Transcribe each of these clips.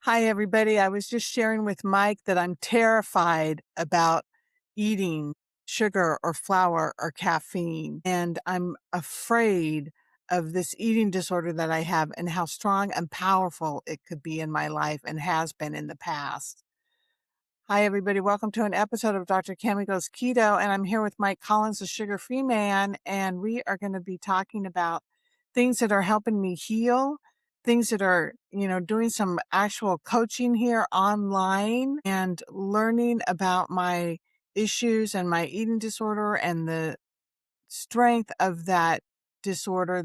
Hi, everybody. I was just sharing with Mike that I'm terrified about eating sugar or flour or caffeine. And I'm afraid of this eating disorder that I have and how strong and powerful it could be in my life and has been in the past. Hi, everybody. Welcome to an episode of Dr. Cammy Goes Keto. And I'm here with Mike Collins, the sugar-free man. And we are going to be talking about things that are helping me heal, things that are, doing some actual coaching here online and learning about my issues and my eating disorder and the strength of that disorder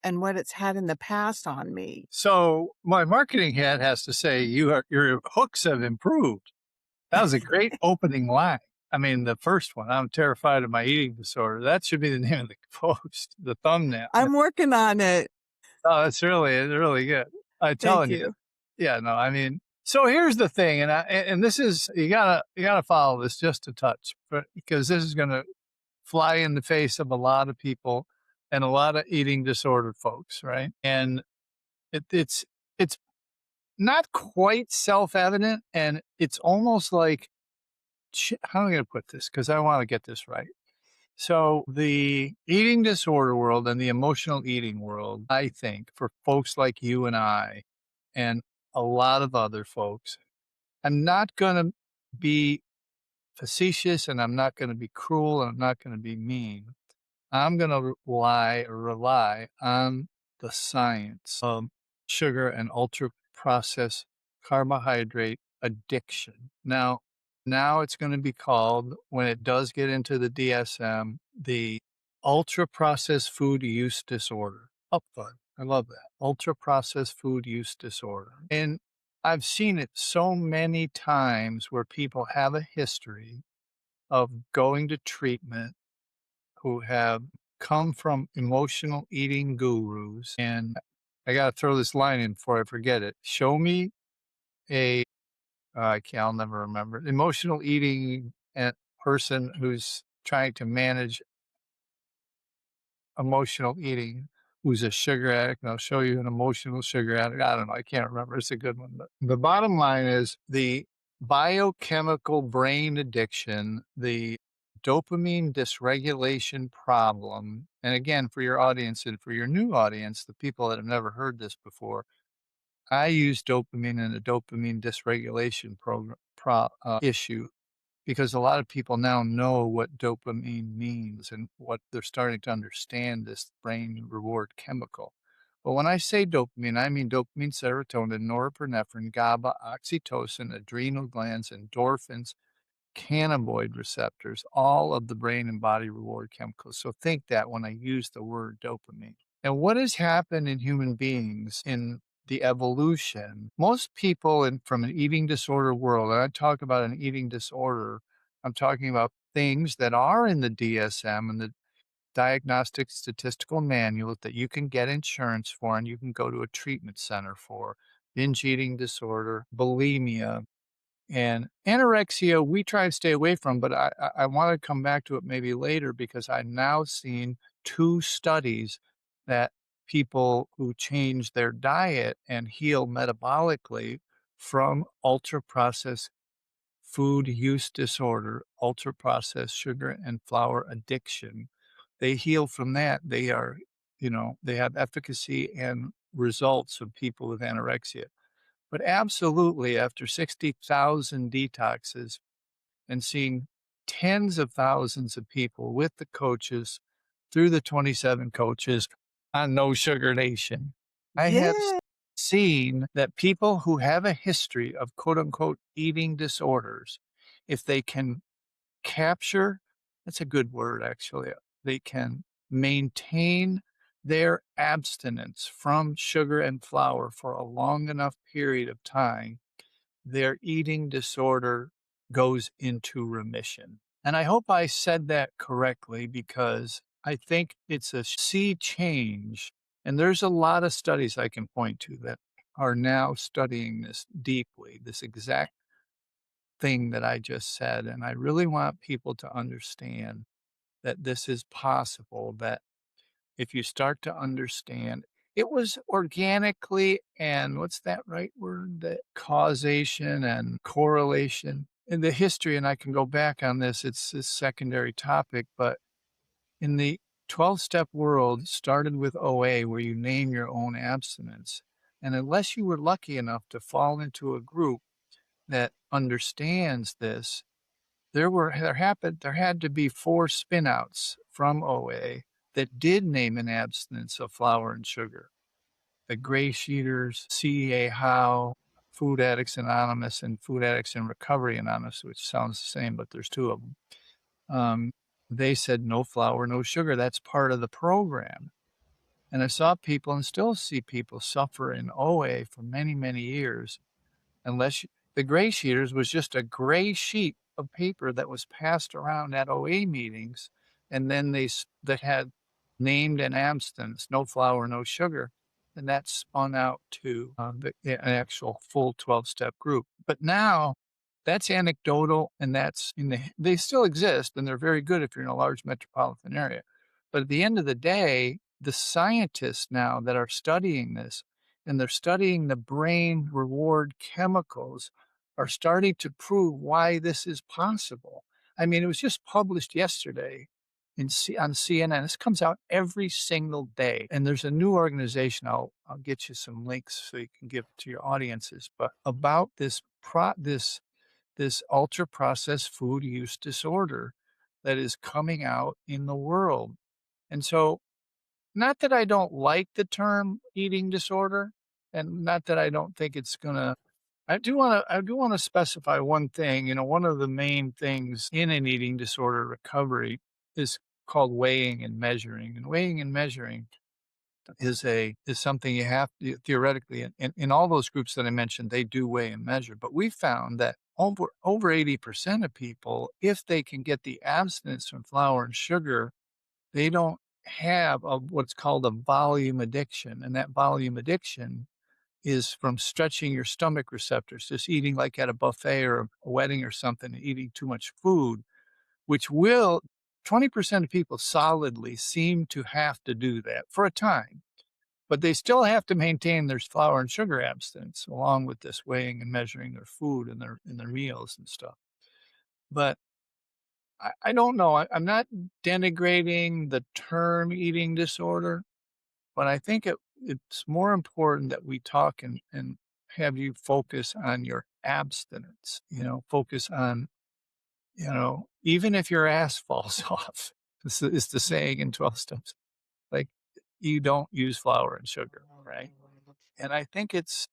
and what it's had in the past on me. So my marketing head has to say your hooks have improved. That was a great opening line. I mean, the first one, I'm terrified of my eating disorder. That should be the name of the post, the thumbnail. I'm working on it. Oh, it's really good. I'm Thank telling you. you. Yeah, no, I mean, so here's the thing, and this is you gotta follow this just a touch, but because this is gonna fly in the face of a lot of people and a lot of eating disorder folks, right? And it's not quite self-evident, and it's almost like how am I going to put this? Because I want to get this right. So the eating disorder world and the emotional eating world, I think, for folks like you and I, and a lot of other folks, I'm not going to be facetious, and I'm not going to be cruel, and I'm not going to be mean. I'm going to rely on the science of sugar and ultra processed carbohydrate addiction. Now it's going to be called, when it does get into the DSM, the ultra processed food use disorder. Oh, fun. I love that. Ultra processed food use disorder. And I've seen it so many times where people have a history of going to treatment who have come from emotional eating gurus. And I got to throw this line in before I forget it. Show me a, I'll never remember, emotional eating person who's trying to manage emotional eating, who's a sugar addict. And I'll show you an emotional sugar addict. I don't know. I can't remember. It's a good one. But the bottom line is the biochemical brain addiction, the dopamine dysregulation problem. And again, for your audience and for your new audience, the people that have never heard this before, I use dopamine in a dopamine dysregulation issue because a lot of people now know what dopamine means and what they're starting to understand this brain reward chemical. But when I say dopamine, I mean dopamine, serotonin, norepinephrine, GABA, oxytocin, adrenal glands, endorphins, cannabinoid receptors, all of the brain and body reward chemicals. So think that when I use the word dopamine. And what has happened in human beings in the evolution, most people from an eating disorder world, and I talk about an eating disorder, I'm talking about things that are in the DSM and the Diagnostic Statistical Manual that you can get insurance for and you can go to a treatment center for: binge eating disorder, bulimia, and anorexia. We try to stay away from, but I want to come back to it maybe later because I've now seen 2 studies that people who change their diet and heal metabolically from ultra processed food use disorder, ultra processed sugar and flour addiction. They heal from that. They are, they have efficacy and results of people with anorexia. But absolutely, after 60,000 detoxes and seeing tens of thousands of people with the coaches through the 27 coaches on No Sugar Nation, I have Yeah. seen that people who have a history of quote unquote eating disorders, if they can capture, that's a good word actually, they can maintain their abstinence from sugar and flour for a long enough period of time, their eating disorder goes into remission. And I hope I said that correctly because I think it's a sea change. And there's a lot of studies I can point to that are now studying this deeply, this exact thing that I just said. And I really want people to understand that this is possible, that if you start to understand, it was organically, and what's that right word? That causation and correlation. In the history, and I can go back on this, it's a secondary topic, but in the 12-step world started with OA, where you name your own abstinence. And unless you were lucky enough to fall into a group that understands this, there had to be 4 spinouts from OA that did name an abstinence of flour and sugar. The Gray Sheeters, CEA How, Food Addicts Anonymous, and Food Addicts in Recovery Anonymous, which sounds the same, but there's 2 of them. They said no flour, no sugar. That's part of the program. And I saw people and still see people suffer in OA for many, many years unless you, the gray sheeters was just a gray sheet of paper that was passed around at OA meetings, and then that had named an abstinence, no flour, no sugar, and that spun out to an actual full 12-step group. But now that's anecdotal, and they still exist, and they're very good if you're in a large metropolitan area. But at the end of the day, the scientists now that are studying this, and they're studying the brain reward chemicals, are starting to prove why this is possible. I mean, it was just published yesterday on CNN. This comes out every single day, and there's a new organization. I'll get you some links so you can give to your audiences, but about this ultra processed food use disorder that is coming out in the world. And so, not that I don't like the term eating disorder, and not that I don't think it's gonna I do wanna specify one thing. One of the main things in an eating disorder recovery is called weighing and measuring. And weighing and measuring is something you have to theoretically in all those groups that I mentioned, they do weigh and measure. But we found that over 80% of people, if they can get the abstinence from flour and sugar, they don't have what's called a volume addiction. And that volume addiction is from stretching your stomach receptors, just eating like at a buffet or a wedding or something, and eating too much food, which will 20% of people solidly seem to have to do that for a time, but they still have to maintain their flour and sugar abstinence along with this weighing and measuring their food and their meals and stuff. But I don't know. I'm not denigrating the term eating disorder, but I think it's more important that we talk and have you focus on your abstinence, focus on, even if your ass falls off, this is the saying in 12 steps, like you don't use flour and sugar, right? And I think it's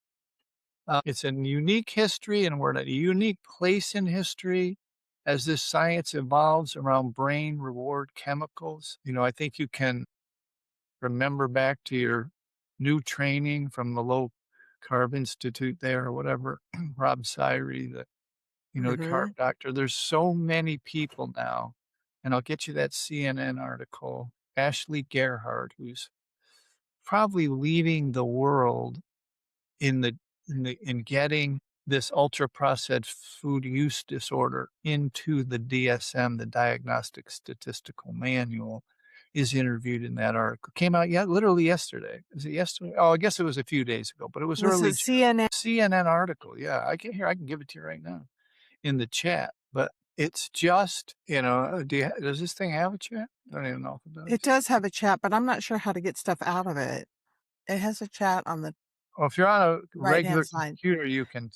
a unique history, and we're at a unique place in history as this science evolves around brain reward chemicals. I think you can remember back to your new training from the Low Carb Institute there or whatever, Rob Syrie, the carb Mhm. doctor. There's so many people now, and I'll get you that CNN article. Ashley Gerhardt, who's probably leading the world in getting this ultra processed food use disorder into the DSM, the Diagnostic Statistical Manual, is interviewed in that article. Came out literally yesterday. Is it yesterday? Oh, I guess it was a few days ago, but it was Was early it June. CNN? CNN article. Yeah, I can give it to you right now in the chat. But it's just, does this thing have a chat? I don't even know if it It does. does have a chat, but I'm not sure how to get stuff out of it. It has a chat on the Well, if you're on a right-hand regular side. computer, you can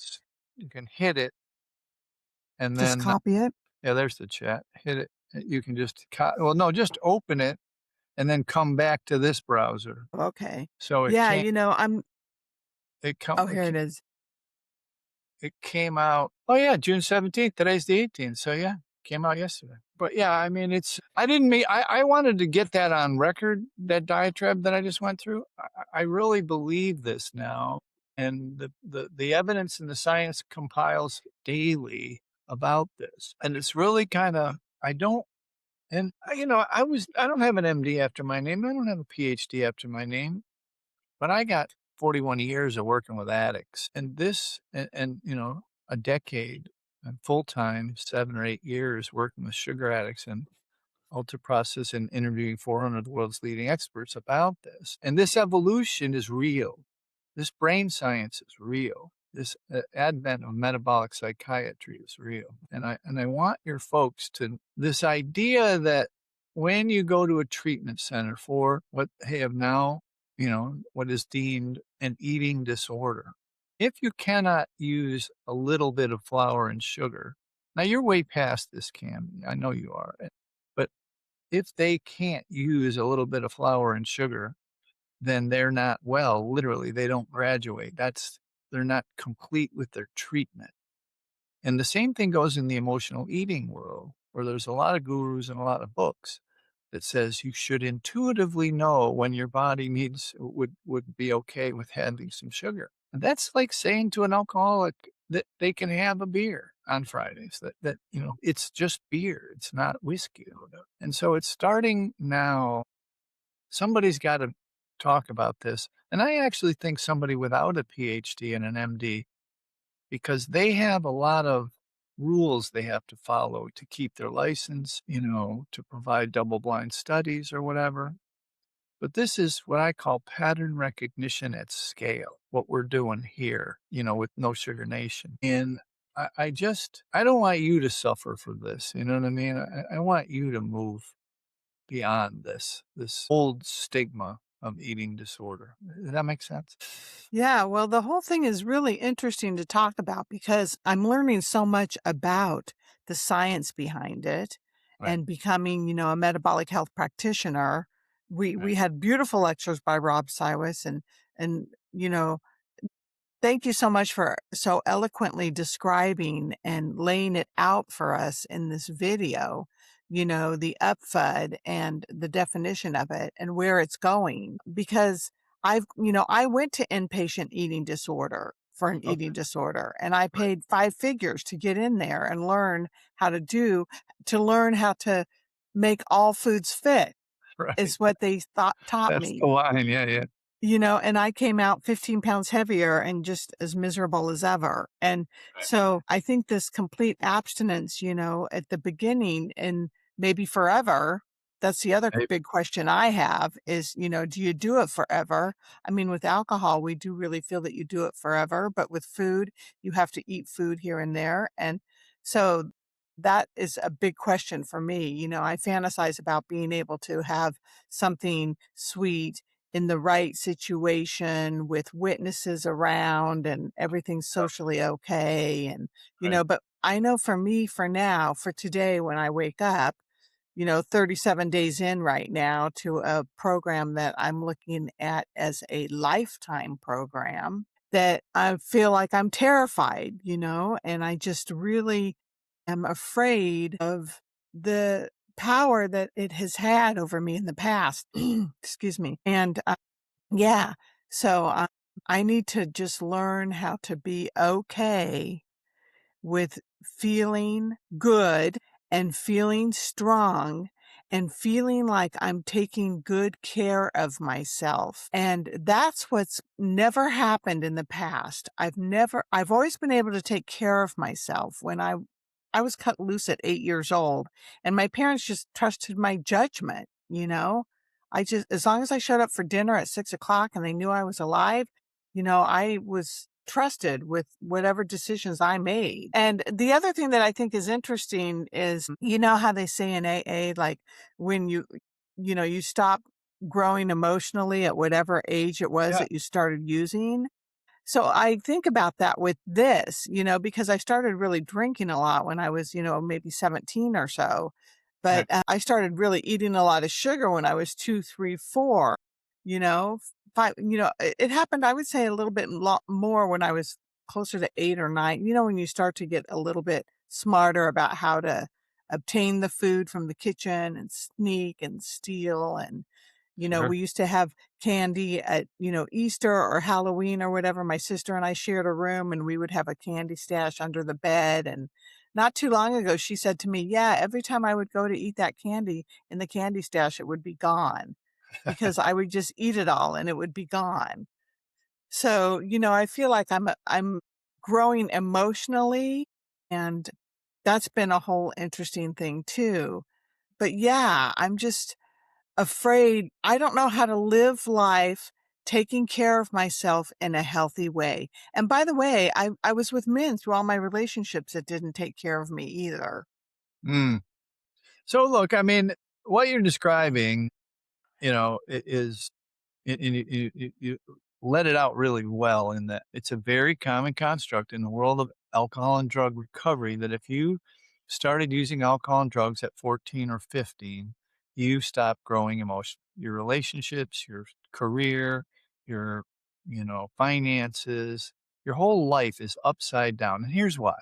hit it, and Just then copy it? yeah, there's the chat. Hit it. You can just well, no, just open it and then come back to this browser. Okay. So Yeah, I'm it come oh, here it is. it came out. Oh yeah, June 17th. Today's the 18th. So yeah, came out yesterday. But yeah, I mean, I didn't mean, I wanted to get that on record, that diatribe that I just went through. I really believe this now. And the evidence and the science compiles daily about this. And it's really kind of, I don't, and I don't have an MD after my name. I don't have a PhD after my name, but I got 41 years of working with addicts, and a decade and full time, 7 or 8 years working with sugar addicts. And ultra processed and interviewing 400 of the world's leading experts about this. And this evolution is real. This brain science is real. This advent of metabolic psychiatry is real. And I want your folks to this idea that when you go to a treatment center for what they have now, what is deemed an eating disorder, if you cannot use a little bit of flour and sugar, now you're way past this, Cam. I know you are. But if they can't use a little bit of flour and sugar, then they're not well. Literally, they don't graduate. They're not complete with their treatment. And the same thing goes in the emotional eating world, where there's a lot of gurus and a lot of books that says you should intuitively know when your body would be okay with having some sugar. And that's like saying to an alcoholic that they can have a beer on Fridays, that it's just beer, it's not whiskey or whatever. And so it's starting now. Somebody's got to talk about this. And I actually think somebody without a PhD and an MD, because they have a lot of rules they have to follow to keep their license, to provide double blind studies or whatever. But this is what I call pattern recognition at scale, what we're doing here, with No Sugar Nation. And I don't want you to suffer for this. You know what I mean? I want you to move beyond this old stigma of eating disorder. Does that make sense? Yeah, well, the whole thing is really interesting to talk about because I'm learning so much about the science behind it Right, and becoming, a metabolic health practitioner. We right. had beautiful lectures by Rob Siwas and thank you so much for so eloquently describing and laying it out for us in this video, the UPFUD and the definition of it and where it's going. Because I went to inpatient eating disorder for an Okay, eating disorder and I right, paid 5 figures to get in there and to learn how to make all foods fit right. is what they taught That's the me. line. Yeah, yeah. And I came out 15 pounds heavier and just as miserable as ever. And Right, so I think this complete abstinence, at the beginning and maybe forever, that's the other right, big question I have is, do you do it forever? I mean, with alcohol, we do really feel that you do it forever, but with food, you have to eat food here and there. And so that is a big question for me. I fantasize about being able to have something sweet in the right situation with witnesses around and everything's socially okay. And, right. but I know for me, for now, for today, when I wake up, 37 days in right now to a program that I'm looking at as a lifetime program that I feel like I'm terrified, and I just really am afraid of the power that it has had over me in the past. Excuse me. And yeah, so I need to just learn how to be okay with feeling good and feeling strong and feeling like I'm taking good care of myself. And that's what's never happened in the past. I've always been able to take care of myself when I was cut loose at 8 years old and my parents just trusted my judgment, as long as I showed up for dinner at 6 o'clock and they knew I was alive, I was trusted with whatever decisions I made. And the other thing that I think is interesting is, how they say in AA, like when you stop growing emotionally at whatever age it was Yeah, that you started using. So I think about that with this, because I started really drinking a lot when I was, maybe 17 or so. But right. I started really eating a lot of sugar when I was 2, 3, 4, you know, five, it happened, I would say a little bit more when I was closer to 8 or 9, when you start to get a little bit smarter about how to obtain the food from the kitchen and sneak and steal. And, Sure. we used to have candy at, Easter or Halloween or whatever. My sister and I shared a room and we would have a candy stash under the bed. And not too long ago, she said to me, yeah, every time I would go to eat that candy in the candy stash, it would be gone because I would just eat it all and it would be gone. So, I feel like I'm growing emotionally and that's been a whole interesting thing too. But yeah, I'm just afraid. I don't know how to live life taking care of myself in a healthy way. And by the way, I was with men through all my relationships that didn't take care of me either. Mm. So look, I mean, what you're describing, is and you let it out really well in that it's a very common construct in the world of alcohol and drug recovery that if you started using alcohol and drugs at 14 or 15, you stop growing emotion. Your relationships, your career, your, finances, your whole life is upside down. And here's why.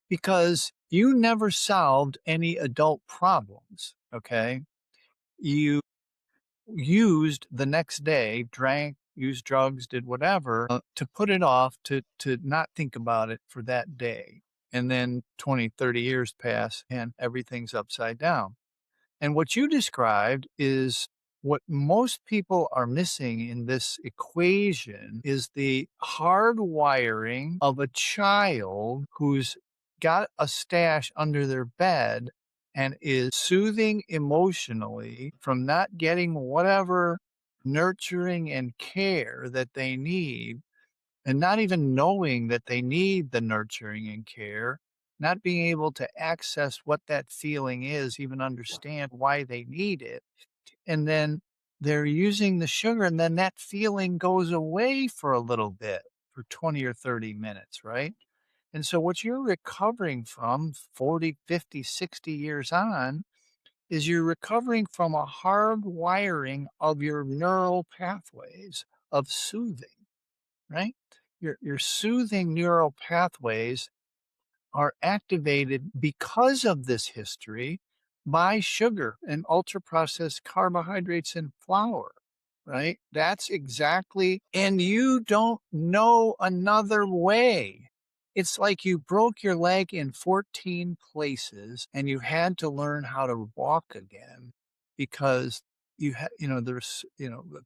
Because you never solved any adult problems, okay? You used the next day, drank, used drugs, did whatever, to put it off, to not think about it for that day. And then 20, 30 years pass and everything's upside down. And what you described is what most people are missing in this equation is the hardwiring of a child who's got a stash under their bed and is soothing emotionally from not getting whatever nurturing and care that they need and not even knowing that they need the nurturing and care, not being able to access what that feeling is, even understand why they need it. And then they're using the sugar, and then that feeling goes away for a little bit for 20 or 30 minutes, right? And so, what you're recovering from 40, 50, 60 years on is you're recovering from a hard wiring of your neural pathways of soothing, right? Your soothing neural pathways are activated because of this history by sugar and ultra processed carbohydrates and flour, right? That's exactly, and you don't know another way. It's like you broke your leg in 14 places and you had to learn how to walk again because there's,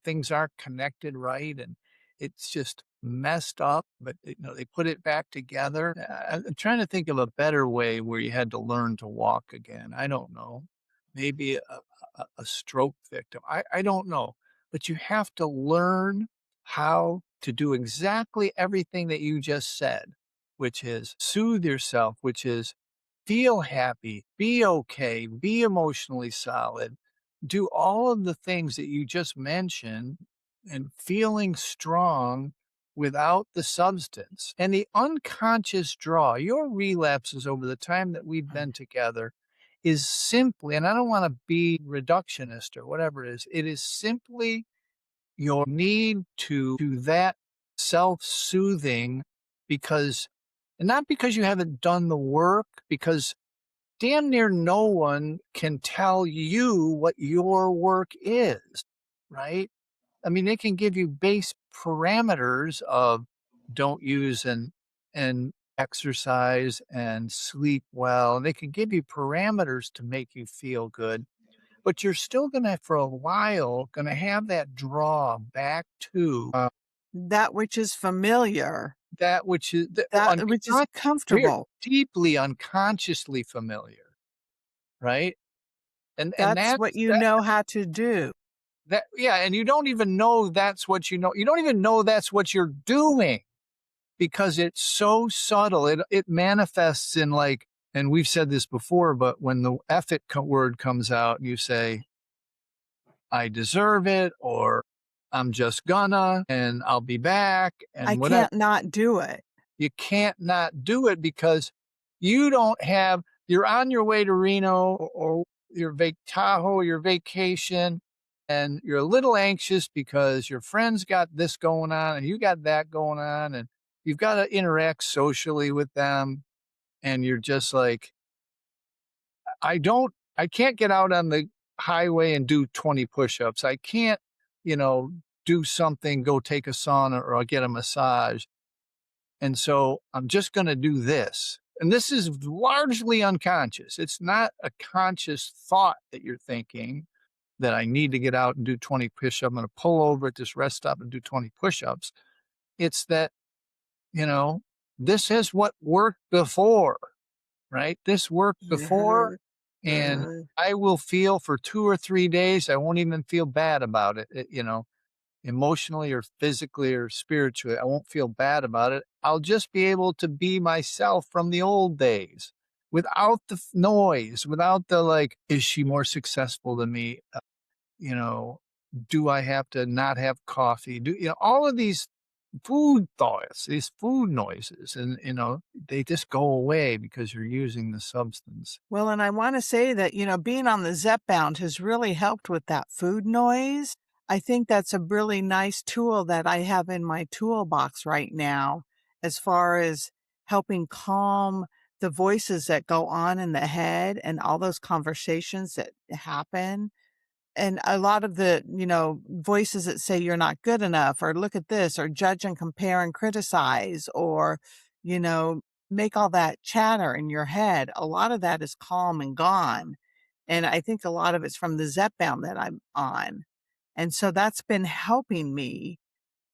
things aren't connected right. And it's just messed up, but they put it back together. I'm trying to think of a better way where you had to learn to walk again. I don't know. Maybe a stroke victim. I don't know. But you have to learn how to do exactly everything that you just said, which is soothe yourself, which is feel happy, be okay, be emotionally solid, do all of the things that you just mentioned and feeling strong without the substance. And the unconscious draw, your relapses over the time that we've been together is simply, and I don't want to be reductionist or whatever it is simply your need to do that self-soothing because, and not because you haven't done the work, because damn near no one can tell you what your work is, right? I mean, they can give you base parameters of don't use and exercise and sleep well. And they can give you parameters to make you feel good, but you're still gonna, for a while, gonna have that draw back to That which is familiar, that which is that which is we're comfortable. deeply unconsciously familiar, right? And That's that's what you that know how to do. that yeah, and you don't even know that's what you know. You don't even know that's what you're doing because it's so subtle. It manifests in like, and we've said this before, but when the F it word comes out, you say, I deserve it, or I'm just gonna, and I'll be back, I and whatever. can't not do it. You can't not do it because you don't have, you're on your way to Reno or your Tahoe, your vacation, and you're a little anxious because your friends got this going on and you got that going on, and you've got to interact socially with them. And you're just like, I can't get out on the highway and do 20 push ups. I can't, you know, do something, go take a sauna or I'll get a massage. And so I'm just going to do this. And this is largely unconscious. It's not a conscious thought that you're thinking that I need to get out and do 20 push ups. I'm going to pull over at this rest stop and do 20 push ups. It's that, you know, this is what worked before, right? This worked before. Mhm. and Uh, I will feel for 2 or 3 days, I won't even feel bad about it, emotionally or physically or spiritually, I won't feel bad about it. I'll just be able to be myself from the old days without the noise, without the like, is she more successful than me? You know, do I have to not have coffee? All of these food thoughts, these food noises, and they just go away because you're using the substance. well, and I want to say that, being on the Zepbound has really helped with that food noise. I think that's a really nice tool that I have in my toolbox right now, as far as helping calm the voices that go on in the head and all those conversations that happen. And a lot of the, voices that say you're not good enough, or look at this, or judge and compare and criticize, or, you know, make all that chatter in your head. A lot of that is calm and gone. And I think a lot of it's from the Zepbound that I'm on. And so that's been helping me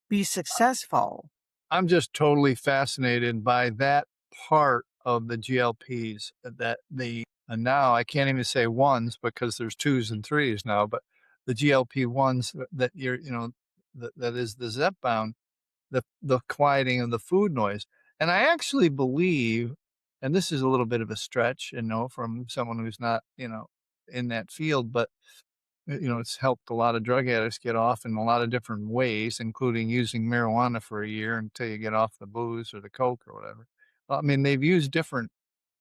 be successful. I'm just totally fascinated by that part of the GLPs that and now I can't even say ones because there's twos and threes now, but the GLP ones that that is the Zepbound, the quieting of the food noise. And I actually believe, and this is a little bit of a stretch, from someone who's not, in that field, but it's helped a lot of drug addicts get off in a lot of different ways, including using marijuana for a year until you get off the booze or the coke or whatever. I mean, they've used different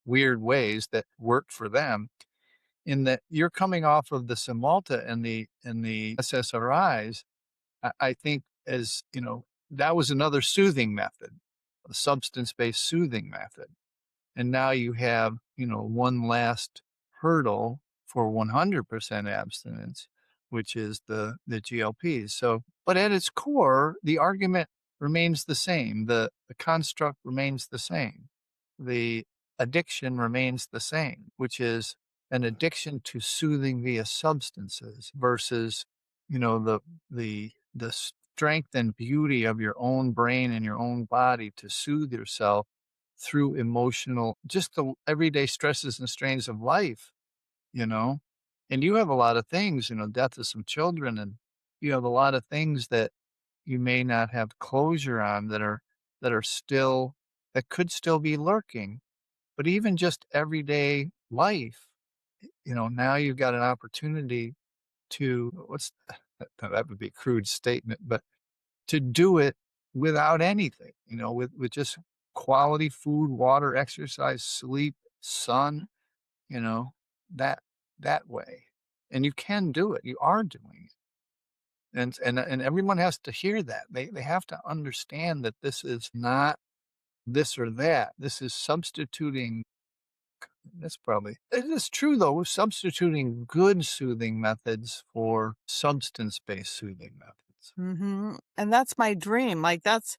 weird ways that worked for them. In that you're coming off of the Cymbalta and the SSRIs, I think that was another soothing method, a substance-based soothing method. And now you have, one last hurdle for 100% abstinence, which is the GLPs. So, but at its core, the argument remains the same. The construct remains the same. The addiction remains the same, which is an addiction to soothing via substances versus, the strength and beauty of your own brain and your own body to soothe yourself through just the everyday stresses and strains of life, you know? And you have a lot of things, death of some children, and you have a lot of things that you may not have closure on that could still be lurking. But even just everyday life, now you've got an opportunity to that would be a crude statement, but to do it without anything, with just quality food, water, exercise, sleep, sun, you know, that that way. And you can do it. You are doing it. And everyone has to hear that. They have to understand that this is not this or that. This is substituting. That's probably it is true though. We're substituting good soothing methods for substance-based soothing methods. And that's my dream. Like that's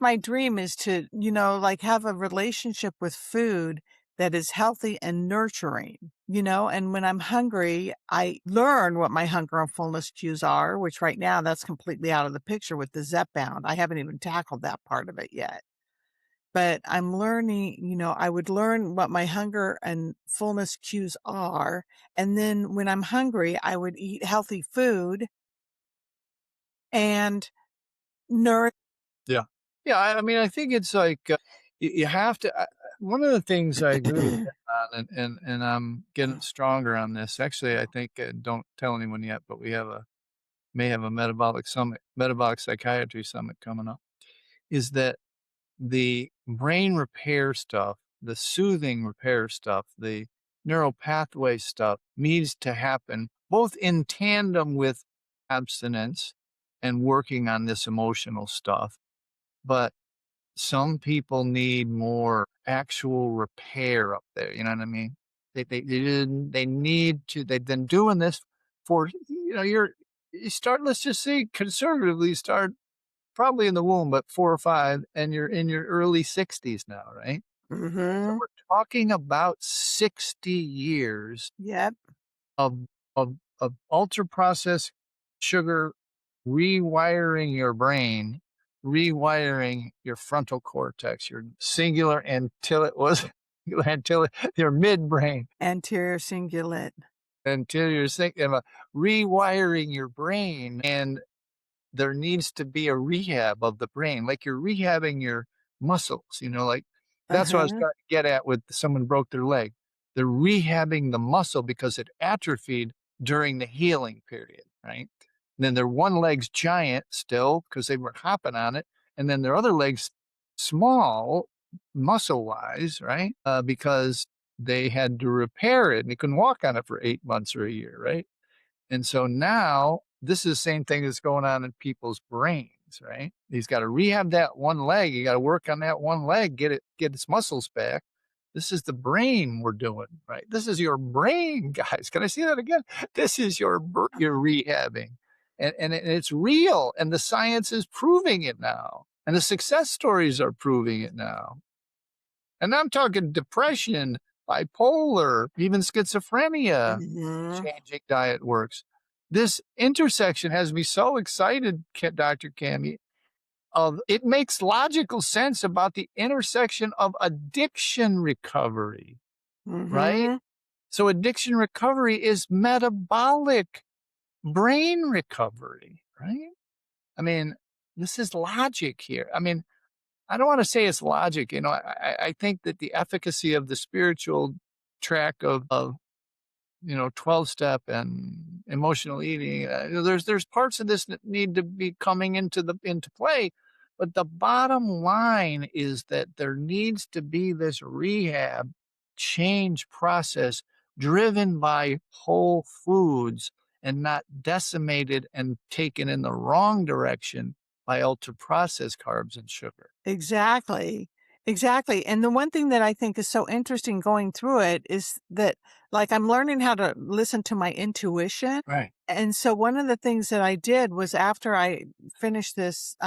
my dream, is to, like, have a relationship with food that is healthy and nurturing, and when I'm hungry, I learn what my hunger and fullness cues are, which right now that's completely out of the picture with the Zepbound. I haven't even tackled that part of it yet. But I'm learning, I would learn what my hunger and fullness cues are. And then when I'm hungry, I would eat healthy food and nourish. Yeah. Yeah, I mean, I think it's like, you have to one of the things I agree with you on, and I'm getting stronger on this. Actually, I think, don't tell anyone yet, but we may have a metabolic psychiatry summit coming up, is that the brain repair stuff, the soothing repair stuff, the neural pathway stuff needs to happen both in tandem with abstinence and working on this emotional stuff. But some people need more actual repair up there, you know what I mean? They need to they've been doing this for, you start, let's just say conservatively, start probably in the womb, but 4 or 5, and you're in your early 60s now, right? So Mhm. we're talking about 60 years Yep. of ultra processed sugar rewiring your brain, rewiring your frontal cortex, your singular until it was until your midbrain, Anterior cingulate. until you're thinking about rewiring your brain. And there needs to be a rehab of the brain, like you're rehabbing your muscles, like that's what I was Uh-huh. trying to get at with someone broke their leg. They're rehabbing the muscle because it atrophied during the healing period, right? And then their one leg's giant still because they were hopping on it. And then their other leg's small muscle wise, right? Because they had to repair it and they couldn't walk on it for 8 months or a year, right? And so now this is the same thing that's going on in people's brains, right? He's got to rehab that one leg. You got to work on that one leg, get its muscles back. This is the brain we're doing, right? This is your brain, guys. Can I see that again? This is your rehabbing. And it's real. And the science is proving it now. And the success stories are proving it now. And I'm talking depression, bipolar, even schizophrenia. Mhm. Changing diet works. This intersection has me so excited, Dr. Cammy. Of it makes logical sense about the intersection of addiction recovery, right? Mhm. So addiction recovery is metabolic brain recovery, right? I mean, this is logic here. I mean, I don't want to say it's logic. I think that the efficacy of the spiritual track of 12 step and emotional eating. There's parts of this that need to be coming into play, but the bottom line is that there needs to be this rehab change process driven by whole foods and not decimated and taken in the wrong direction by ultra processed carbs and sugar. Exactly. Exactly. And the one thing that I think is so interesting going through it is that, like, I'm learning how to listen to my intuition. Right. And so one of the things that I did was after I finished this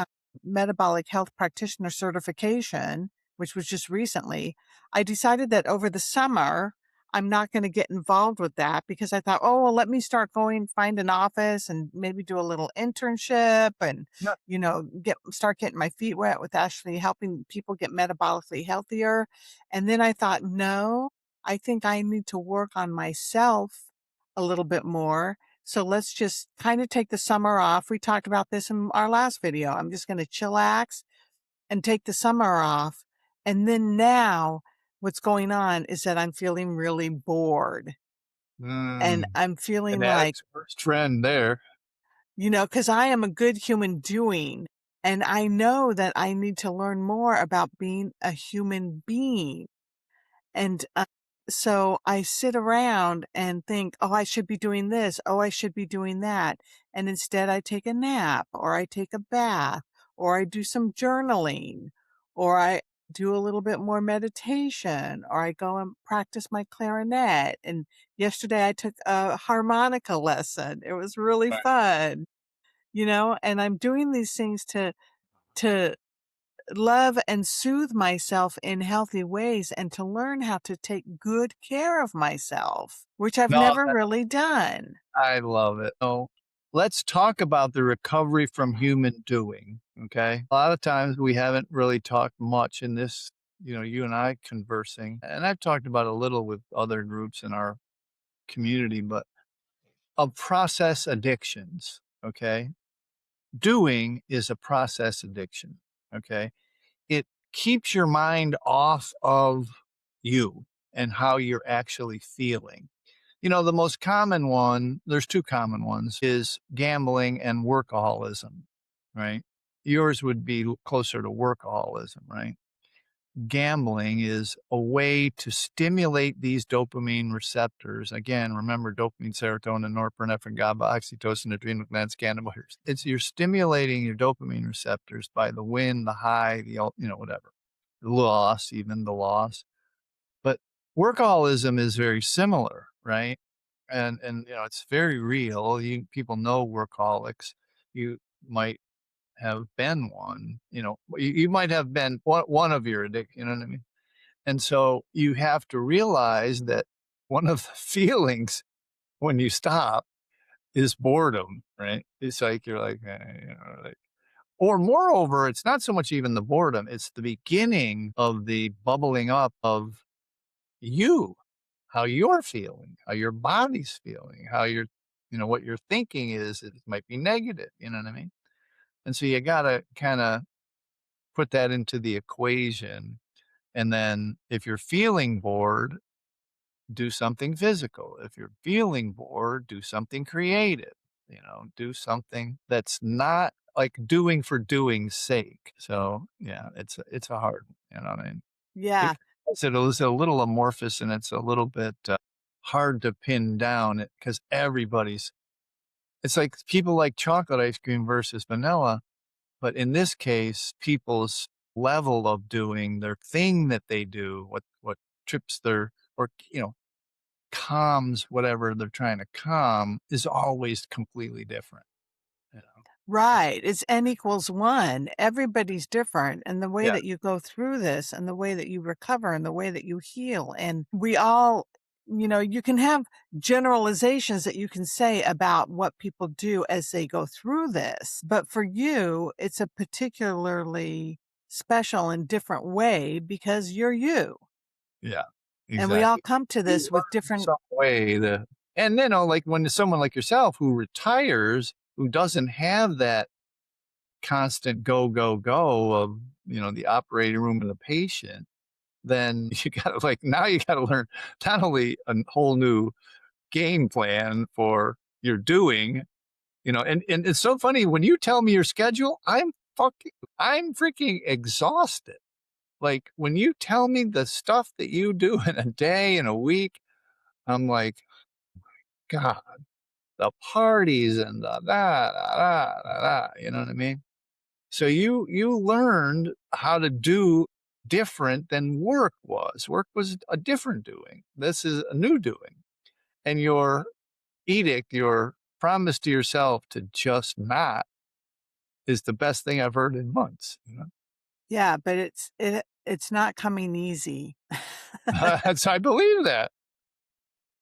metabolic health practitioner certification, which was just recently, I decided that over the summer, I'm not going to get involved with that because I thought, oh, well, let me start going, find an office and maybe do a little internship and Yeah. start getting my feet wet with actually helping people get metabolically healthier. And then I thought, no, I think I need to work on myself a little bit more. So let's just kind of take the summer off. We talked about this in our last video. I'm just going to chillax and take the summer off. And then now what's going on is that I'm feeling really bored and Mm, I'm feeling an like, addict's first trend there. because I am a good human doing. And I know that I need to learn more about being a human being. And so I sit around and think, oh, I should be doing this. Oh, I should be doing that. And instead, I take a nap or I take a bath or I do some journaling or I do a little bit more meditation or I go and practice my clarinet. And yesterday, I took a harmonica lesson. It was really Right. fun, and I'm doing these things to love and soothe myself in healthy ways and to learn how to take good care of myself, which I've No, never really done. I love it. So let's talk about the recovery from human doing. Okay. A lot of times we haven't really talked much in this, you and I conversing, and I've talked about a little with other groups in our community, but of process addictions. Okay. Doing is a process addiction. Okay. It keeps your mind off of you and how you're actually feeling. The most common one, there's two common ones, is gambling and workaholism, right? Yours would be closer to workaholism, right? Gambling is a way to stimulate these dopamine receptors. Again, remember dopamine, serotonin, norepinephrine, GABA, oxytocin, adrenal glands, cannabinoids. You're stimulating your dopamine receptors by the win, the high, whatever, the loss, even the loss. But workaholism is very similar, right? And it's very real. People know workaholics. You might have been one. You might have been one of your addiction. You know what I mean? And so you have to realize that one of the feelings when you stop is boredom, right? It's like you're like, like, or moreover, it's not so much even the boredom; it's the beginning of the bubbling up of you, how you're feeling, how your body's feeling, how you're, what you're thinking is, it might be negative, you know what I mean? And so you gotta kinda put that into the equation. And then if you're feeling bored, do something physical. If you're feeling bored, do something creative, do something that's not like doing for doing's sake. So yeah, it's a hard one, you know what I mean? Yeah. It's a little amorphous and it's a little bit hard to pin down because it's like people like chocolate ice cream versus vanilla. But in this case, people's level of doing their thing that they do, what trips their or calms whatever they're trying to calm is always completely different, you know? Right. It's N equals 1. Everybody's different. And the way Yeah, that you go through this and the way that you recover and the way that you heal. And we all, you can have generalizations that you can say about what people do as they go through this. But for you, it's a particularly special and different way because you're you. yeah, And we all exactly. come to You this with learn different. some way to and then, like, when someone like yourself who retires, who doesn't have that constant go, go, go of, the operating room and the patient, then you gotta, like, now you gotta learn not only a whole new game plan for your doing, and it's so funny when you tell me your schedule, I'm freaking exhausted. Like, when you tell me the stuff that you do in a day, in a week, I'm like, "God, the parties and the da, da, da, da, da," you know what I mean? So you learned how to do different than work was. Work was a different doing. This is a new doing. And your edict, your promise to yourself to just not is the best thing I've heard in months, Yeah, but it's not coming easy. That's I believe that.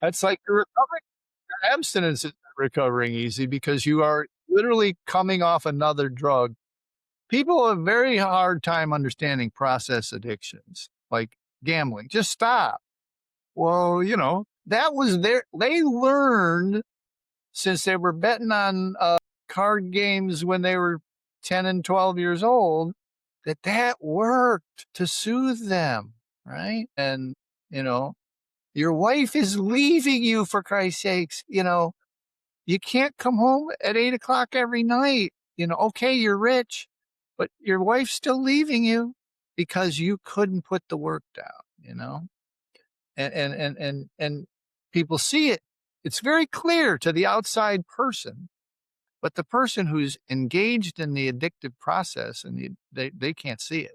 That's like your recovery your abstinence is recovering easy because you are literally coming off another drug. People have a very hard time understanding process addictions, like gambling. Just stop. Well, that was they learned since they were betting on card games when they were 10 and 12 years old that worked to soothe them, right? And, you know, your wife is leaving you for Christ's sakes. You can't come home at 8 o'clock every night. Okay, you're rich, but your wife's still leaving you because you couldn't put the work down. And people see it. It's very clear to the outside person, but the person who's engaged in the addictive process and they can't see it.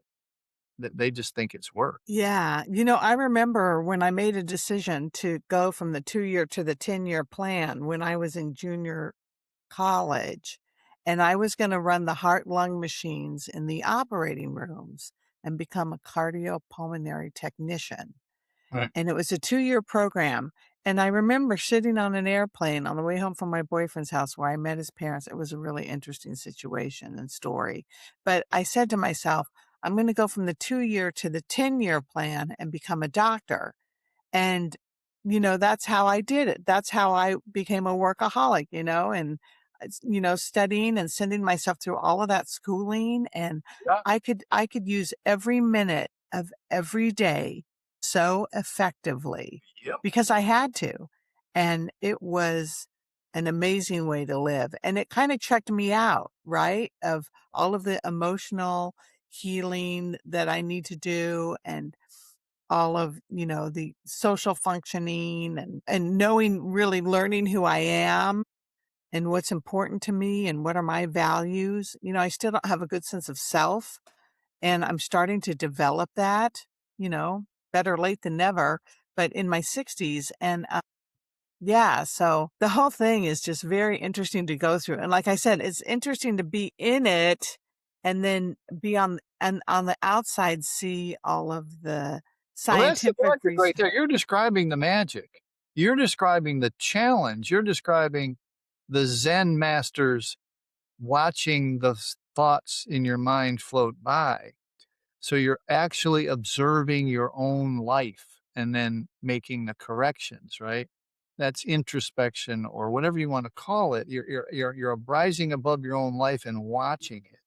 They just think it's work. Yeah. I remember when I made a decision to go from the 2-year to the 10-year plan when I was in junior college, and I was going to run the heart lung machines in the operating rooms and become a cardiopulmonary technician. Right. And it was a 2-year program. And I remember sitting on an airplane on the way home from my boyfriend's house where I met his parents. It was a really interesting situation and story. But I said to myself, I'm going to go from the 2-year to the 10-year plan and become a doctor. And, that's how I did it. That's how I became a workaholic, and, studying and sending myself through all of that schooling. And Yeah. I could use every minute of every day so effectively Yep. because I had to. And it was an amazing way to live. And it kind of checked me out, right? Of all of the emotional healing that I need to do and all of, the social functioning and knowing, really learning who I am and what's important to me and what are my values. I still don't have a good sense of self, and I'm starting to develop that, you know, better late than never, but in my 60s. And yeah, so the whole thing is just very interesting to go through. And like I said, it's interesting to be in it and then be on the outside, see all of the Well, that's the scientific magic right research. there. You're describing the magic. You're describing the challenge. You're describing the Zen masters watching the thoughts in your mind float by. So you're actually observing your own life. and then making the corrections, right? That's introspection or whatever you want to call it. You're rising above your own life and watching it.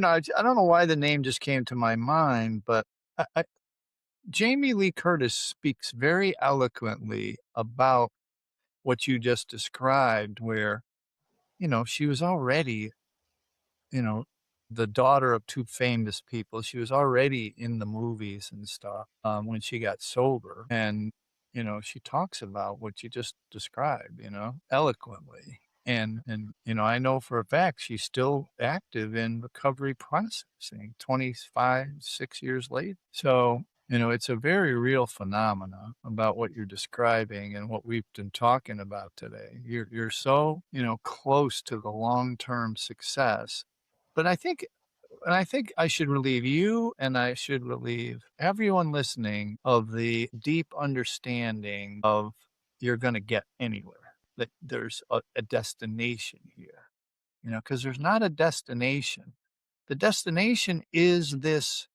I don't know why the name just came to my mind, but Jamie Lee Curtis speaks very eloquently about what you just described, where, she was already, you know, the daughter of two famous people. She was already in the movies and stuff when she got sober. And, she talks about what you just described, eloquently. I know for a fact she's still active in recovery processing 25, 6 years later. So, it's a very real phenomena about what you're describing and what we've been talking about today. You're so, close to the long-term success. But I think I should relieve you and I should relieve everyone listening of the deep understanding of you're going to get anywhere, that there's a destination here, because there's not a destination. The destination is this,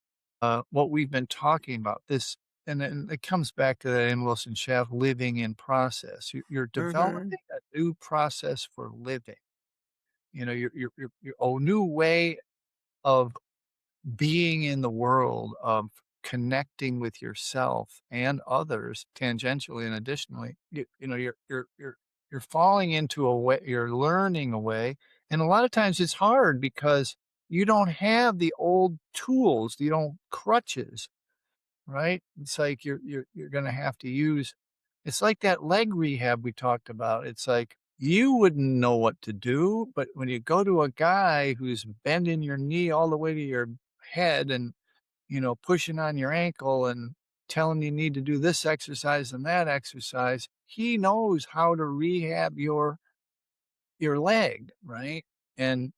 what we've been talking about, this, and then it comes back to that in Wilson Shaft, living in process. You're Mhm. developing a new process for living. You're a new way of being in the world, of connecting with yourself and others tangentially and additionally. You're falling into a way, you're learning a way, and a lot of times it's hard because you don't have the old tools, you don't crutches, right? It's like you're gonna have to use. It's like that leg rehab we talked about. It's like you wouldn't know what to do, but when you go to a guy who's bending your knee all the way to your head and, pushing on your ankle and telling you need to do this exercise and that exercise, he knows how to rehab your leg, right? And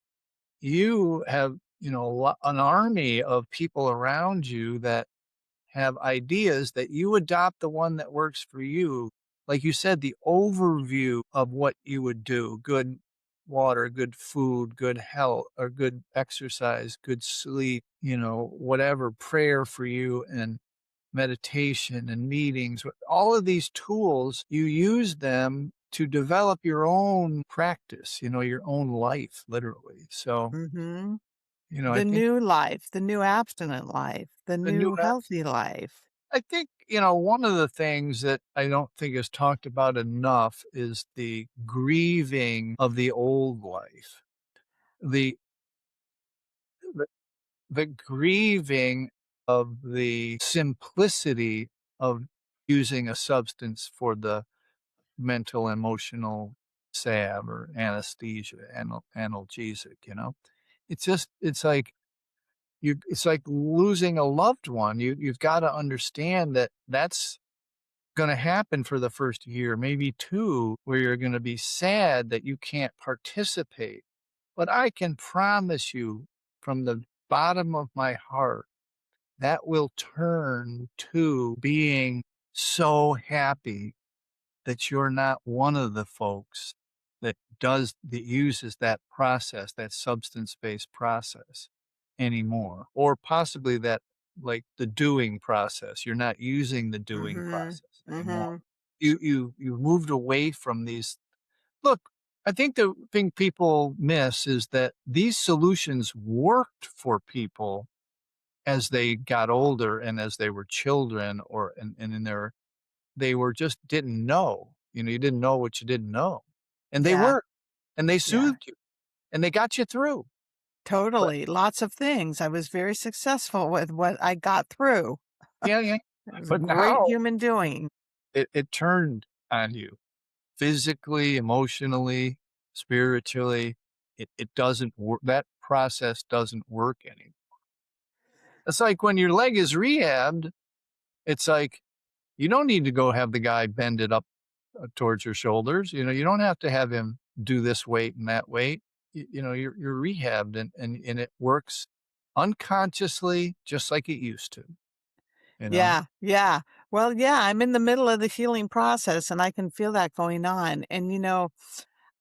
you have, an army of people around you that have ideas, that you adopt the one that works for you. Like you said, the overview of what you would do: good water, good food, good health, or good exercise, good sleep, whatever, prayer for you, and meditation and meetings. All of these tools, you use them to develop your own practice, your own life, literally. So, Mhm. I The think new life, the new abstinent life, the the new new healthy life. I think, one of the things that I don't think is talked about enough is the grieving of the old life. The the, the grieving of the simplicity of using a substance for the mental, emotional salve or anesthesia, analgesic, it's like it's like losing a loved one. You've got to understand that that's gonna happen for the first year, maybe 2, where you're gonna be sad that you can't participate. But I can promise you from the bottom of my heart, that will turn to being so happy that you're not one of the folks that uses that process, that substance-based process anymore, or possibly that, like, the doing process. You're not using the doing Mhm. process anymore. Mhm. You moved away from these. Look, I think the thing people miss is that these solutions worked for people as they got older and as they were children, or and in their they were just didn't know. You didn't know what you didn't know. And they Yeah. worked, and they Yeah. soothed you, and they got you through. But Totally. Lots of things. I was very successful with what I got through. yeah, yeah. It was a But great now human doing. it turned on you physically, emotionally, spiritually. It doesn't work. That process doesn't work anymore. It's like when your leg is rehabbed, it's like you don't need to go have the guy bend it up towards your shoulders. You don't have to have him do this weight and that weight. You're rehabbed, and it works unconsciously just like it used to, you know? Yeah. Yeah. Well, yeah, I'm in the middle of the healing process and I can feel that going on. And,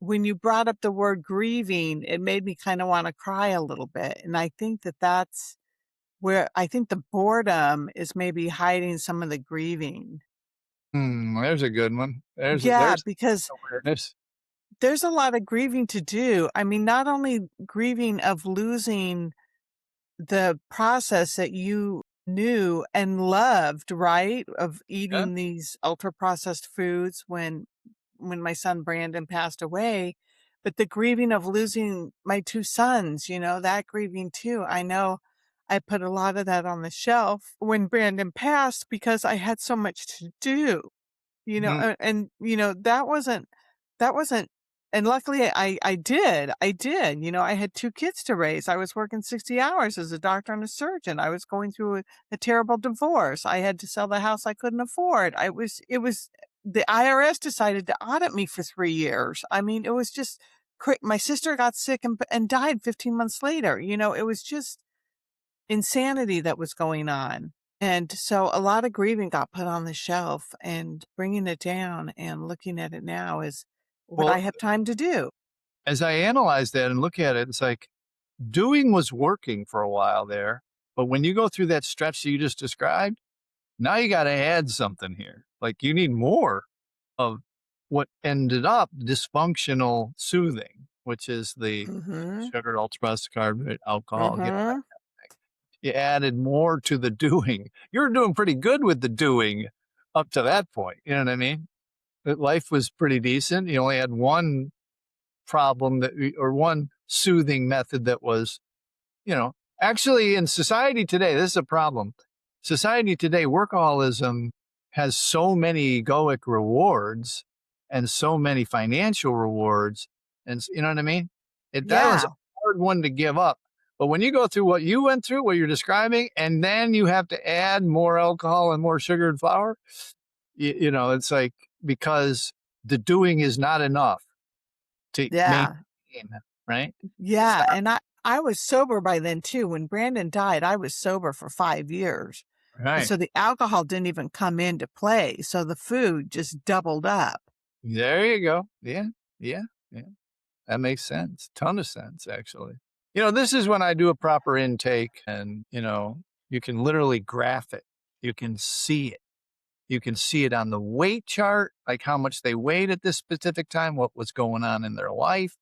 when you brought up the word grieving, it made me kind of want to cry a little bit. And I think that that's where I think the boredom is maybe hiding some of the grieving. There's a good one. Yeah, There's because awareness. there's a lot of grieving to do. I mean, not only grieving of losing the process that you knew and loved, right? Of Yeah. eating these ultra processed foods when my son Brandon passed away, but the grieving of losing my 2 sons, that grieving too. I know I put a lot of that on the shelf when Brandon passed because I had so much to do. Mhm. That wasn't and luckily I did, I had 2 kids to raise. I was working 60 hours as a doctor and a surgeon. I was going through a terrible divorce. I had to sell the house I couldn't afford. It was the IRS decided to audit me for 3 years. I mean, it was just my sister got sick and died 15 months later. It was just insanity that was going on. And so a lot of grieving got put on the shelf, and bringing it down and looking at it now is what I Well, have time to do. as I analyze that and look at it, it's like doing was working for a while there, but when you go through that stretch that you just described, now you gotta add something here. Like, you need more of what ended up dysfunctional soothing, which is the Mhm. sugar, ultra-processed carbohydrate, alcohol, Mhm. you added more to the doing. You were doing pretty good with the doing up to that point, you know what I mean? That life was pretty decent. You only had one problem or one soothing method that was, you know, actually in society today, this is a problem. Society today, workaholism has so many egoic rewards and so many financial rewards. And you know what I mean? That was a Yeah. hard one to give up. But when you go through what you went through, what you're describing, and then you have to add more alcohol and more sugar and flour, it's like because the doing is not enough to maintain, Yeah. right? It's Yeah, not and I was sober by then too. When Brandon died, I was sober for 5 years. And right. so the alcohol didn't even come into play, so the food just doubled up. There you go. Yeah, yeah, yeah. That makes sense. Ton of sense, actually. This is when I do a proper intake and, you can literally graph it. You can see it. You can see it on the weight chart, like how much they weighed at this specific time, what was going on in their life.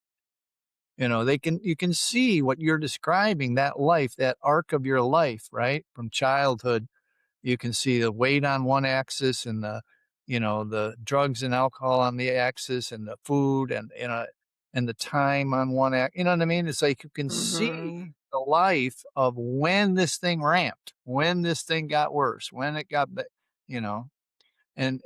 You can see what you're describing, that life, that arc of your life, right? From childhood, you can see the weight on one axis and the drugs and alcohol on the axis and the food and the time on one you know what I mean? It's like you can see Mhm. the life of when this thing ramped, when this thing got worse, when it got, you know, and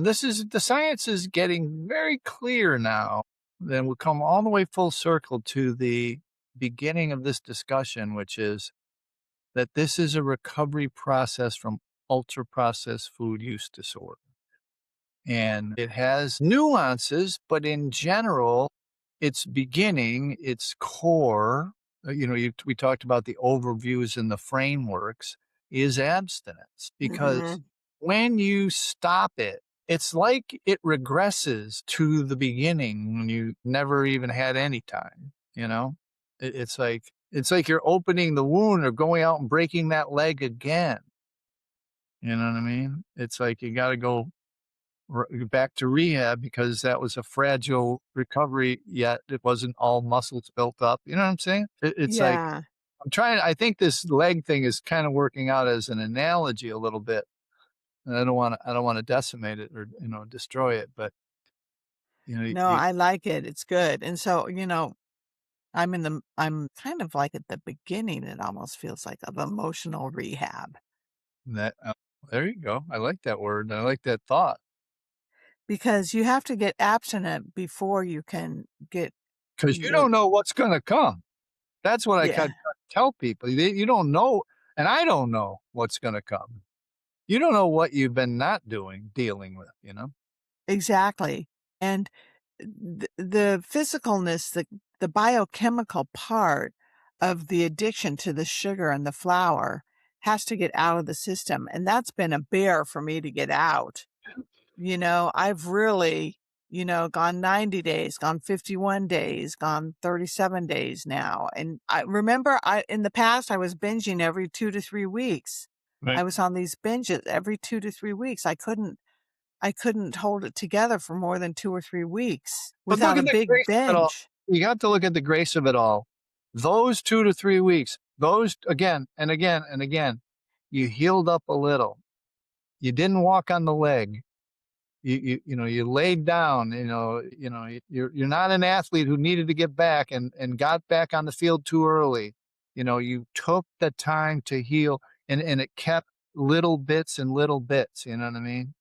this is the science is getting very clear now. Then we'll come all the way full circle to the beginning of this discussion, which is that this is a recovery process from ultra processed food use disorder. And it has nuances, but in general, its beginning, its core, we talked about the overviews and the frameworks, is abstinence. Because Mhm. when you stop it, it's like it regresses to the beginning when you never even had any time, you know? It's like you're opening the wound or going out and breaking that leg again. You know what I mean? It's like you got to go back to rehab because that was a fragile recovery, yet it wasn't all muscles built up. You know what I'm saying? It's like Yeah. I think this leg thing is kind of working out as an analogy a little bit. And I don't want to decimate it or, destroy it, but No, I like it. It's good. And so, I'm kind of like at the beginning, it almost feels like, of emotional rehab that, there you go. I like that word. I like that thought because you have to get abstinent before you can get because you your don't know what's going to come. That's what I yeah, kind of tell people. You don't know, and I don't know what's going to come. You don't know what you've been not dealing with. exactly. And the physicalness, the biochemical part of the addiction to the sugar and the flour has to get out of the system, and that's been a bear for me to get out. I've really gone 90 days, gone 51 days, gone 37 days now. And I remember in the past, I was binging every 2 to 3 weeks. Right. I was on these binges every 2 to 3 weeks. I couldn't hold it together for more than 2 or 3 weeks But look without a at the big grace of it all. binge. You got to look at the grace of it all. Those 2 to 3 weeks, those again and again and again, you healed up a little. You didn't walk on the leg. You laid down, you're not an athlete who needed to get back and got back on the field too early. You took the time to heal, and it kept little bits and little bits, you know what I mean?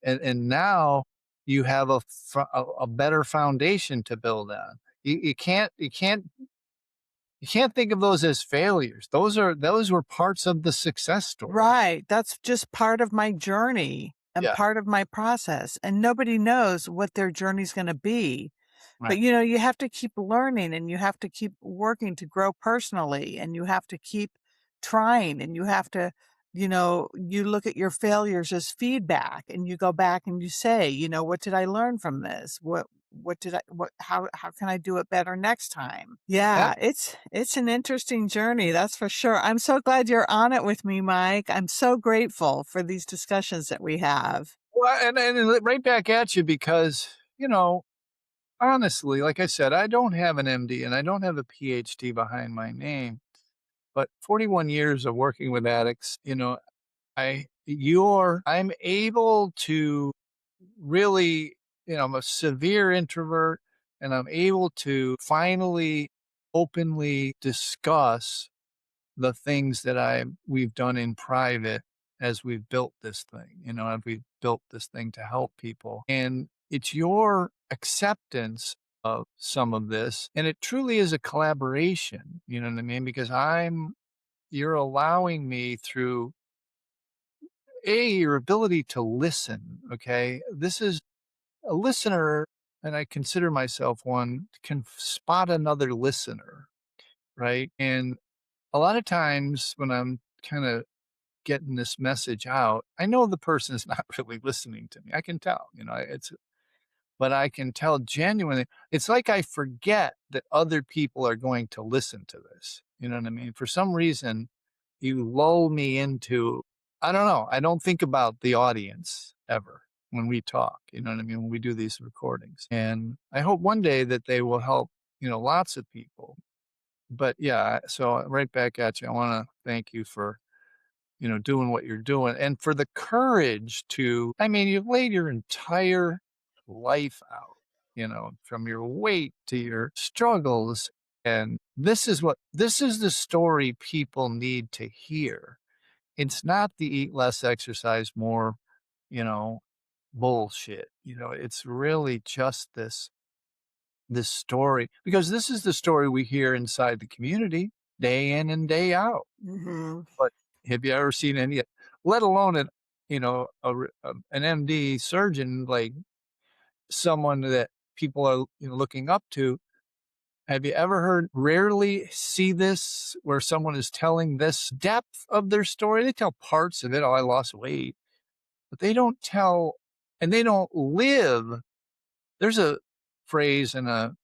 And now you have a better foundation to build on. You can't think of those as failures. Those were parts of the success story. Right. That's just part of my journey and Yeah, part of my process. And nobody knows what their journey's going to be. But right. you have to keep learning and you have to keep working to grow personally and you have to keep trying and you have to, you look at your failures as feedback and you go back and you say, what did I learn from this? What did I what how can I do it better next time? That Yeah, it's an interesting journey, that's for sure. I'm so glad you're on it with me, Mike. I'm so grateful for these discussions that we have. well, and right back at you because, honestly, like I said, I don't have an MD and I don't have a PhD behind my name, but 41 years of working with addicts, I'm able to really, I'm a severe introvert and I'm able to finally openly discuss the things that we've done in private as we've built this thing, and we've built this thing to help people. And it's your acceptance of some of this. And it truly is a collaboration, you know what I mean? Because you're allowing me through your ability to listen. Okay. This is a listener, and I consider myself one, can spot another listener. Right. And a lot of times when I'm kind of getting this message out, I know the person is not really listening to me. I can tell, but I can tell genuinely, it's like I forget that other people are going to listen to this. You know what I mean? For some reason, you lull me into, I don't know, I don't think about the audience ever when we talk. You know what I mean? When we do these recordings. And I hope one day that they will help, lots of people. But yeah, so right back at you. I want to thank you for doing what you're doing and for the courage I mean, you've laid your entire life out, from your weight to your struggles. And this is the story people need to hear. It's not the eat less, exercise more, you know, bullshit. It's really just this story because this is the story we hear inside the community day in and day out. Mhm. But have you ever seen any, let alone an MD surgeon, like someone that people are looking up to? Have you ever heard, rarely see this where someone is telling this depth of their story? They tell parts of it. Oh, I lost weight, but they don't tell, and they don't live. There's a phrase in a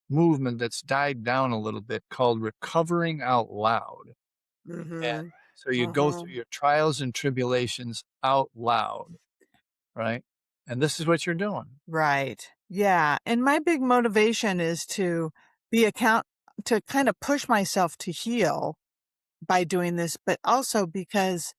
movement that's died down a little bit called recovering out loud. And Mhm. so you go through Mhm. your trials and tribulations out loud, right? And this is what you're doing. Right. Yeah, and my big motivation is to be account to kind of push myself to heal by doing this, but also because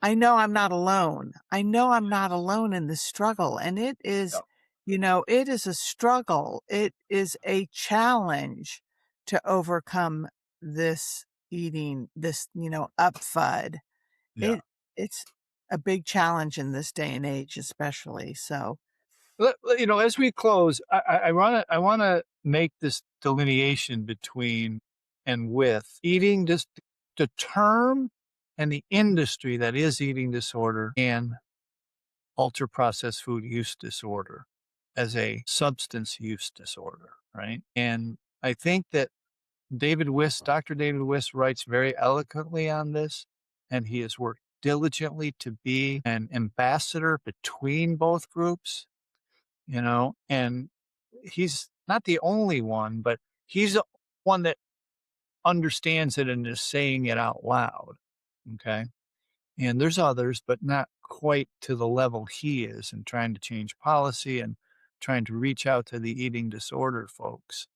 I know I'm not alone. I know I'm not alone in this struggle, and Yeah. it is a struggle. It is a challenge to overcome this eating, this, up fud. Yeah. It's a big challenge in this day and age, especially. So, As we close, I want to make this delineation between and with eating, just the term and the industry that is eating disorder and ultra processed food use disorder as a substance use disorder, right? And I think that Dr. David Wiss writes very eloquently on this, and he has worked diligently to be an ambassador between both groups. and he's not the only one, but he's the one that understands it and is saying it out loud. Okay. And there's others, but not quite to the level he is in trying to change policy and trying to reach out to the eating disorder folks.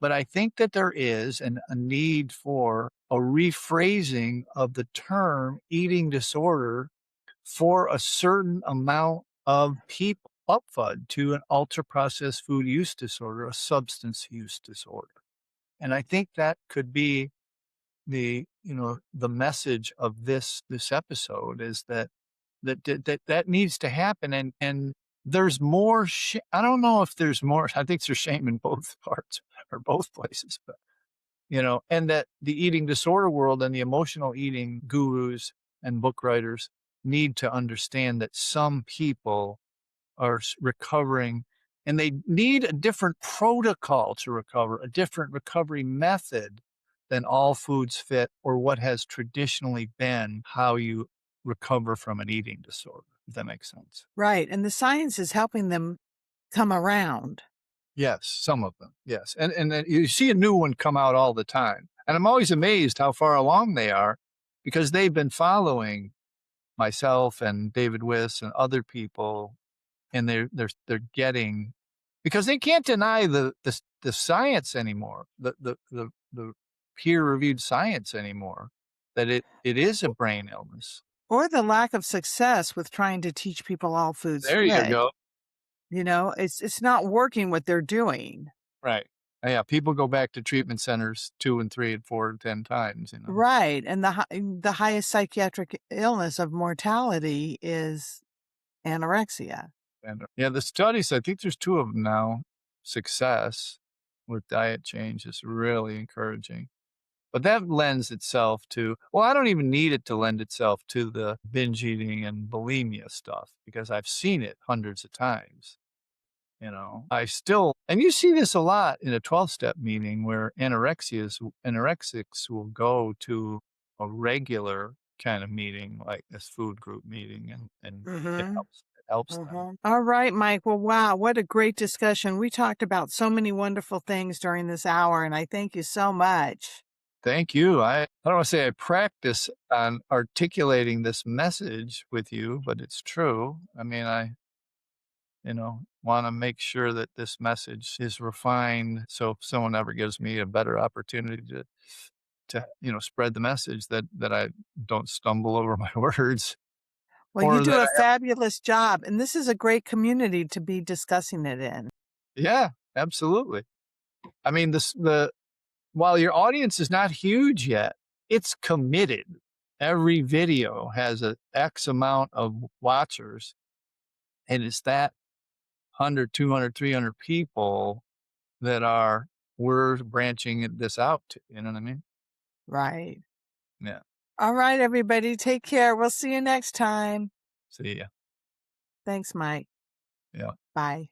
But I think that there is a need for a rephrasing of the term eating disorder for a certain amount of people upfud to an ultra processed food use disorder, a substance use disorder. And I think that could be the message of this episode is that needs to happen, and there's more I don't know if there's more. I think there's shame in both parts or both places, but and that the eating disorder world and the emotional eating gurus and book writers need to understand that some people are recovering and they need a different protocol to recover, a different recovery method than all foods fit or what has traditionally been how you recover from an eating disorder, if that makes sense. Right. And the science is helping them come around. Yes, some of them. Yes. And then you see a new one come out all the time. And I'm always amazed how far along they are because they've been following myself and David Wiss and other people, and they're getting, because they can't deny the science anymore, the peer reviewed science anymore, that it is a brain illness. Or the lack of success with trying to teach people all foods There you fit. go. It's not working what they're doing. Right. Yeah, people go back to treatment centers 2 and 3 and 4 and 10 times. Right. And the highest psychiatric illness of mortality is anorexia. And yeah, the studies, I think there's 2 of them now. Success with diet change is really encouraging. But that lends itself to, well, I don't even need it to lend itself to the binge eating and bulimia stuff because I've seen it hundreds of times. I still, and you see this a lot in a 12-step meeting where anorexics will go to a regular kind of meeting like this food group meeting, and it Mhm. helps them. All right, Mike. Well, wow, what a great discussion. We talked about so many wonderful things during this hour, and I thank you so much. Thank you. I don't want to say I practice on articulating this message with you, but it's true. I mean, I want to make sure that this message is refined. So if someone ever gives me a better opportunity to spread the message, that I don't stumble over my words, Well, you or do that a I have, fabulous job, and this is a great community to be discussing it in. yeah, absolutely. I mean, while your audience is not huge yet, it's committed. Every video has a X amount of watchers, and it's that 100, 200, 300 people that we're branching this out to, you know what I mean? Right. Yeah. All right, everybody. Take care. We'll see you next time. See ya. Thanks, Mike. Yeah. Bye.